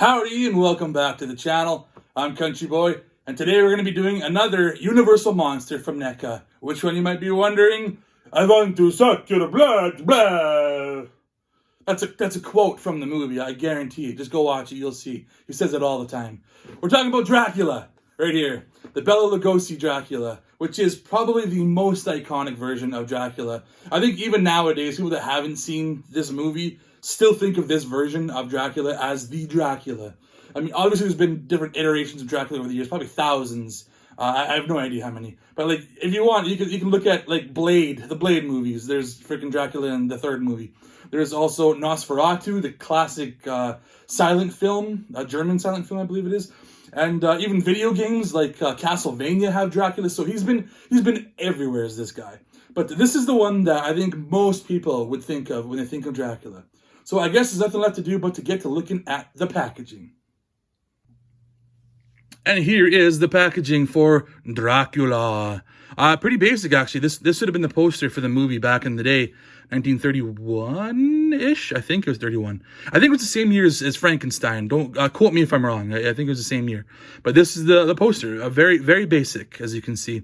Howdy and welcome back to the channel. I'm Country Boy, and today we're going to be doing another Universal monster from NECA. Which one, you might be wondering? I want to suck your blood, blah. That's a quote from the movie, I guarantee it. Just go watch it, you'll see. He says it all the time. We're talking about Dracula, right here. The Bela Lugosi Dracula, which is probably the most iconic version of Dracula. I think even nowadays, people that haven't seen this movie still think of this version of Dracula as the Dracula. I mean, obviously there's been different iterations of Dracula over the years, probably thousands. I have no idea how many. But like, if you want, you can look at like Blade, the Blade movies. There's freaking Dracula in the third movie. There's also Nosferatu, the classic silent film, a German silent film, I believe it is. And even video games like Castlevania have Dracula. So he's been everywhere as this guy. But this is the one that I think most people would think of when they think of Dracula. So I guess there's nothing left to do but to get to looking at the packaging. And here is the packaging for Dracula. Pretty basic, actually. This should have been the poster for the movie back in the day. 1931-ish? I think it was 31. I think it was the same year as Frankenstein. Don't quote me if I'm wrong. I think it was the same year. But this is the poster. Very, very basic, as you can see.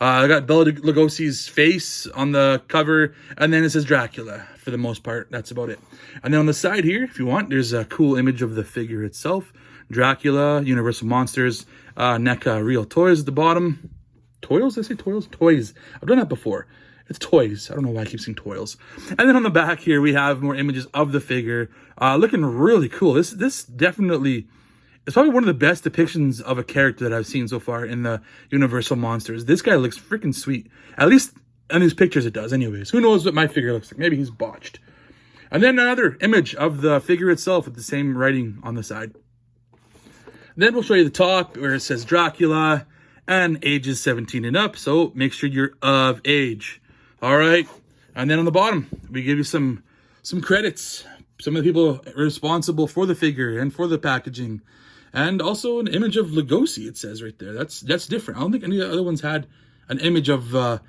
I got Bela Lugosi's face on the cover, and then it says Dracula for the most part. That's about it. And then on the side here, if you want, there's a cool image of the figure itself. Dracula, Universal Monsters, NECA Real Toys at the bottom. Toils? Did I say toils? Toys. I've done that before. It's toys. I don't know why I keep saying toils. And then on the back here, we have more images of the figure. Looking really cool. This definitely is probably one of the best depictions of a character that I've seen so far in the Universal Monsters. This guy looks freaking sweet. At least in these pictures it does anyways. Who knows what my figure looks like? Maybe he's botched. And then another image of the figure itself with the same writing on the side. Then we'll show you the top where it says Dracula and ages 17 and up. So make sure you're of age. All right. And then on the bottom, we give you some credits. Some of the people responsible for the figure and for the packaging. And also an image of Lugosi, it says right there. That's different. I don't think any of the other ones had an image of the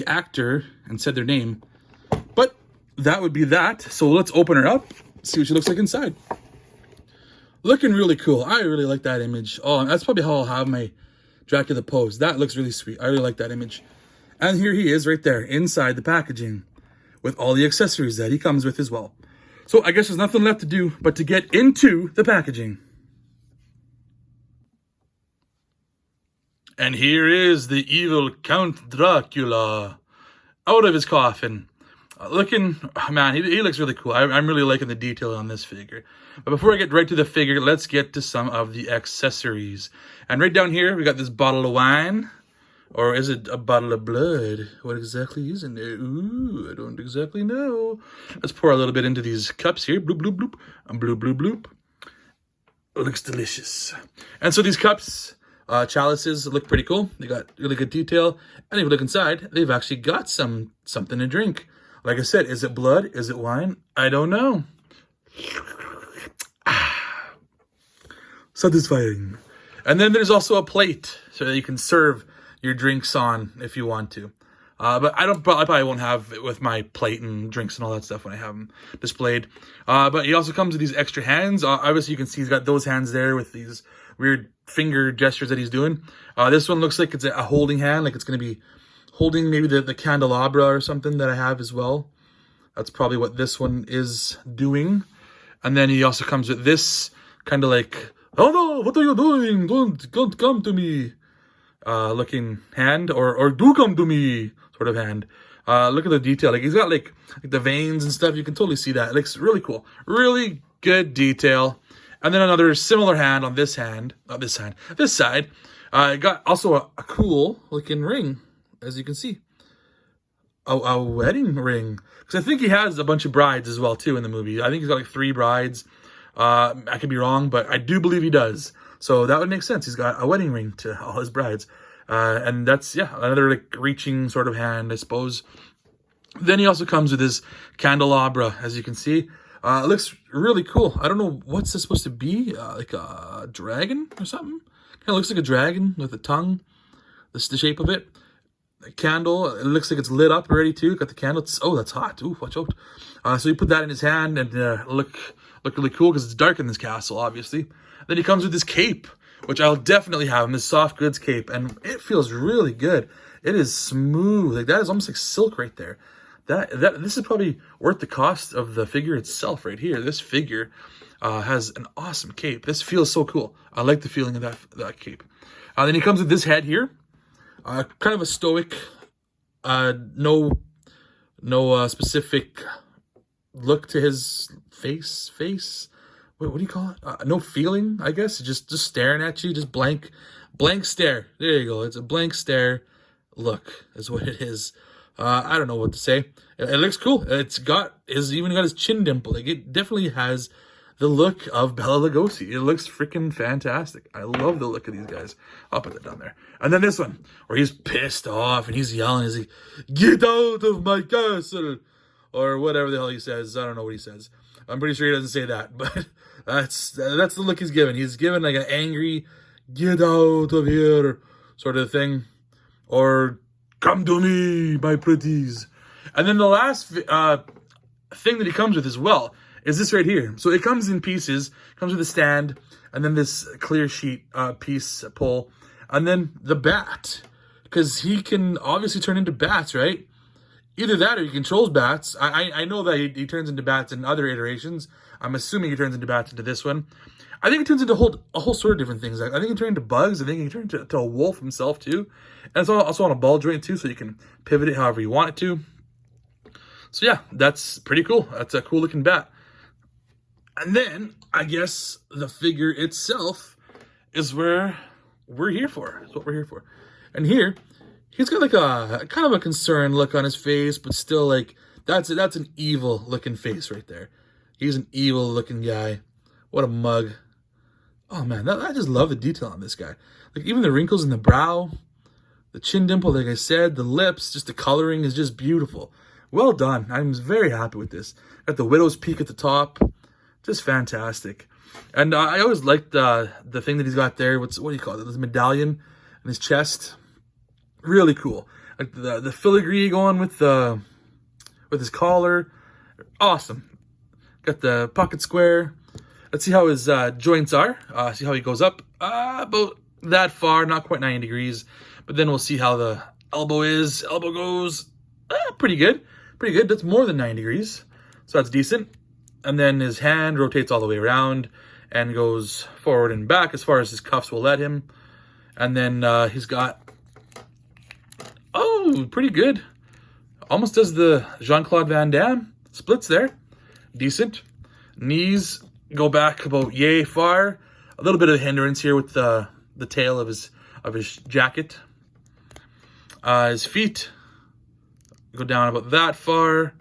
actor and said their name. But that would be that. So let's open her up, see what she looks like inside. Looking really cool. I really like that image. Oh, that's probably how I'll have my Dracula pose. That looks really sweet. I really like that image. And here he is right there inside the packaging with all the accessories that he comes with as well. So I guess there's nothing left to do but to get into the packaging. And here is the evil Count Dracula out of his coffin. Looking, man, he looks really cool. I'm really liking the detail on this figure. But before I get right to the figure, let's get to some of the accessories. And right down here, we got this bottle of wine. Or is it a bottle of blood? What exactly is in there? Ooh, I don't exactly know. Let's pour a little bit into these cups here. Bloop, bloop, bloop. And bloop, bloop, bloop. It looks delicious. And so these cups, chalices, look pretty cool. They got really good detail. And if you look inside, they've actually got something to drink. Like I said, is it blood? Is it wine? I don't know. Satisfying. And then there's also a plate so that you can serve your drinks on if you want to. But I probably won't have it with my plate and drinks and all that stuff when I have them displayed. But he also comes with these extra hands. Obviously, you can see he's got those hands there with these weird finger gestures that he's doing. This one looks like it's a holding hand, like it's going to be holding maybe the candelabra or something that I have as well. That's probably what this one is doing. And then he also comes with this kind of like, oh no, what are you doing? Don't come to me. Looking hand or do come to me sort of hand. Look at the detail. Like he's got like the veins and stuff. You can totally see that. It looks really cool. Really good detail. And then another similar hand on this hand. Not this hand. This side. Got also a cool looking ring, as you can see. A wedding ring. Because I think he has a bunch of brides as well too in the movie. I think he's got like 3 brides. I could be wrong, but I do believe he does. So that would make sense. He's got a wedding ring to all his brides. And that's, yeah, another like reaching sort of hand, I suppose. Then he also comes with his candelabra, as you can see. It looks really cool. I don't know what's this supposed to be. Like a dragon or something? Kind of looks like a dragon with a tongue. This is the shape of it. A candle. It looks like it's lit up already too. Got the candle. Oh, that's hot. Ooh, watch out. So he put that in his hand and look look really cool because it's dark in this castle, obviously. Then he comes with this cape, which I'll definitely have him, this soft goods cape, and it feels really good. It is smooth. Like, that is almost like silk right there. This is probably worth the cost of the figure itself right here. This figure has an awesome cape. This feels so cool. I like the feeling of that cape. Then he comes with this head here. Kind of a stoic, no specific look to his face. What do you call it? No feeling, I guess. Just staring at you, just blank stare. There you go. It's a blank stare look is what it is. I don't know what to say. It looks cool. Even got his chin dimple. Like, it definitely has the look of Bela Lugosi. It looks freaking fantastic. I love the look of these guys. I'll put that down there. And then this one, where he's pissed off and he's yelling. He's like, "Get out of my castle," or whatever the hell he says. I don't know what he says. I'm pretty sure he doesn't say that, but that's the look he's giving. He's giving like an angry, "Get out of here" sort of thing, or "Come to me, my pretties." And then the last thing that he comes with as well is this right here. So it comes in pieces, comes with a stand, and then this clear sheet piece pull, and then the bat, because he can obviously turn into bats, right? Either that or he controls bats. I know that he turns into bats in other iterations. I'm assuming he turns into bats into this one. I think he turns into a whole sort of different things. I think he turns into bugs. I think he turns into a wolf himself too. And it's also on a ball joint too, so you can pivot it however you want it to. So yeah, that's pretty cool. That's a cool looking bat. And then, I guess, the figure itself is where we're here for. It's what we're here for. And here, he's got like a kind of a concerned look on his face, but still like, that's an evil looking face right there. He's an evil looking guy. What a mug. Oh man, I just love the detail on this guy. Like, even the wrinkles in the brow, the chin dimple, like I said, the lips, just the coloring is just beautiful. Well done. I'm very happy with this. Got the widow's peak at the top. Just fantastic. And I always liked the thing that he's got there. What do you call it? This medallion in his chest. Really cool. Like the filigree going with his collar. Awesome. Got the pocket square. Let's see how his joints are. See how he goes up. About that far, not quite 90 degrees. But then we'll see how the elbow is. Elbow goes pretty good. Pretty good. That's more than 90 degrees. So that's decent. And then his hand rotates all the way around and goes forward and back as far as his cuffs will let him. And then he's got, pretty good. Almost does the Jean-Claude Van Damme splits there. Decent. Knees go back about yay far. A little bit of hindrance here with the tail of his jacket. His feet go down about that far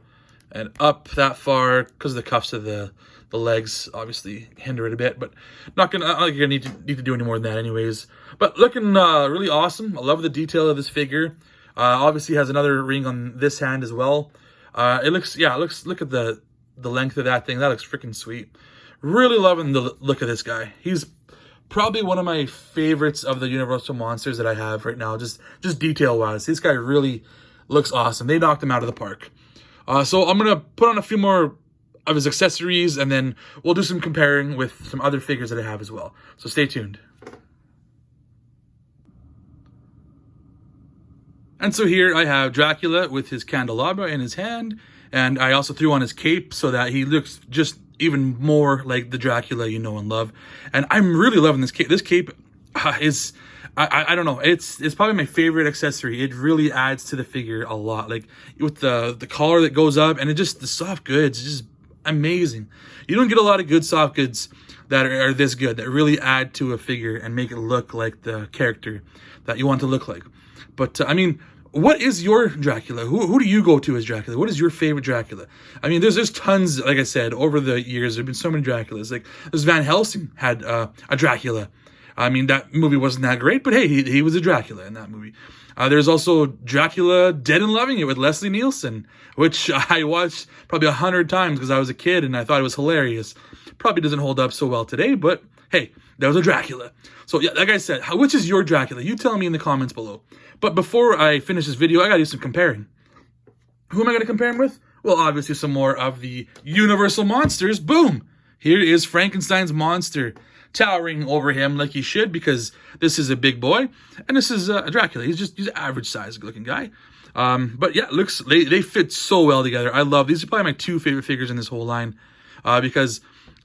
and up that far because the cuffs of the legs obviously hinder it a bit, but not like you're gonna need to do any more than that anyways. But looking really awesome. I love the detail of this figure. Obviously has another ring on this hand as well. Look at the length of that thing. That looks freaking sweet. Really loving the look of this guy. He's probably one of my favorites of the Universal monsters that I have right now, just detail wise. This guy really looks awesome. They knocked him out of the park. So I'm going to put on a few more of his accessories, and then we'll do some comparing with some other figures that I have as well. So stay tuned. And so here I have Dracula with his candelabra in his hand, and I also threw on his cape so that he looks just even more like the Dracula you know and love. And I'm really loving this cape. This cape is... I don't know. It's probably my favorite accessory. It really adds to the figure a lot. Like with the collar that goes up, and the soft goods, just amazing. You don't get a lot of good soft goods that are this good, that really add to a figure and make it look like the character that you want to look like. But I mean, what is your Dracula? Who do you go to as Dracula? What is your favorite Dracula? I mean, there's tons. Like I said, over the years, there've been so many Draculas. Like there's Van Helsing had a Dracula. I mean, that movie wasn't that great, but hey, he was a Dracula in that movie. There's also Dracula Dead and Loving It with Leslie Nielsen, which I watched probably 100 times because I was a kid and I thought it was hilarious. Probably doesn't hold up so well today, but hey, that was a Dracula. So yeah, like I said, which is your Dracula? You tell me in the comments below. But before I finish this video, I gotta do some comparing. Who am I gonna compare him with? Well, obviously some more of the Universal monsters. Boom! Here is Frankenstein's monster towering over him like he should, because this is a big boy, and this is Dracula. He's an average size looking guy. But yeah, they fit so well together. I love these. Are probably my two favorite figures in this whole line, because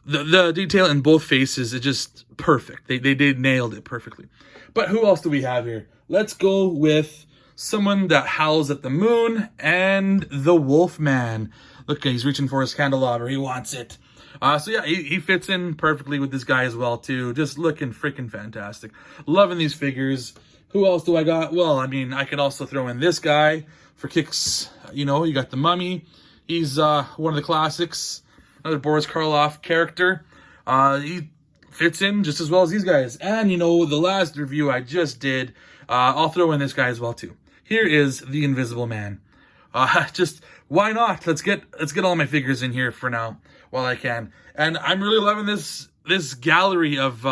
the detail in both faces is just perfect. They nailed it perfectly. But who else do we have here? Let's go with someone that howls at the moon, and the Wolfman. Look, he's reaching for his candelabra. He wants it. So yeah, he fits in perfectly with this guy as well too. Just looking freaking fantastic. Loving these figures. Who else do I got? Well, I mean, I could also throw in this guy for kicks. You know, you got the Mummy. He's one of the classics. Another Boris Karloff character. He fits in just as well as these guys. And you know, the last review I just did, I'll throw in this guy as well too. Here is the Invisible Man. Just why not? Let's get all my figures in here for now while I can. And I'm really loving this gallery of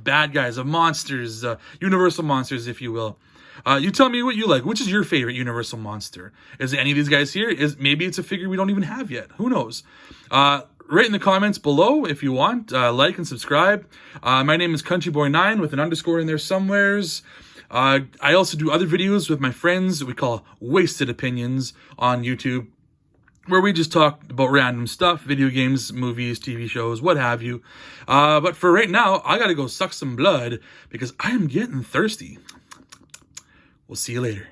bad guys, of monsters, Universal monsters, if you will. You tell me what you like. Which is your favorite Universal monster? Is it any of these guys here? Maybe it's a figure we don't even have yet. Who knows? Write in the comments below if you want. Like and subscribe. My name is CountryBoy9 with an underscore in there somewheres. I also do other videos with my friends that we call Wasted Opinions on YouTube, where we just talk about random stuff, video games, movies, TV shows, what have you. But for right now, I gotta go suck some blood because I am getting thirsty. We'll see you later.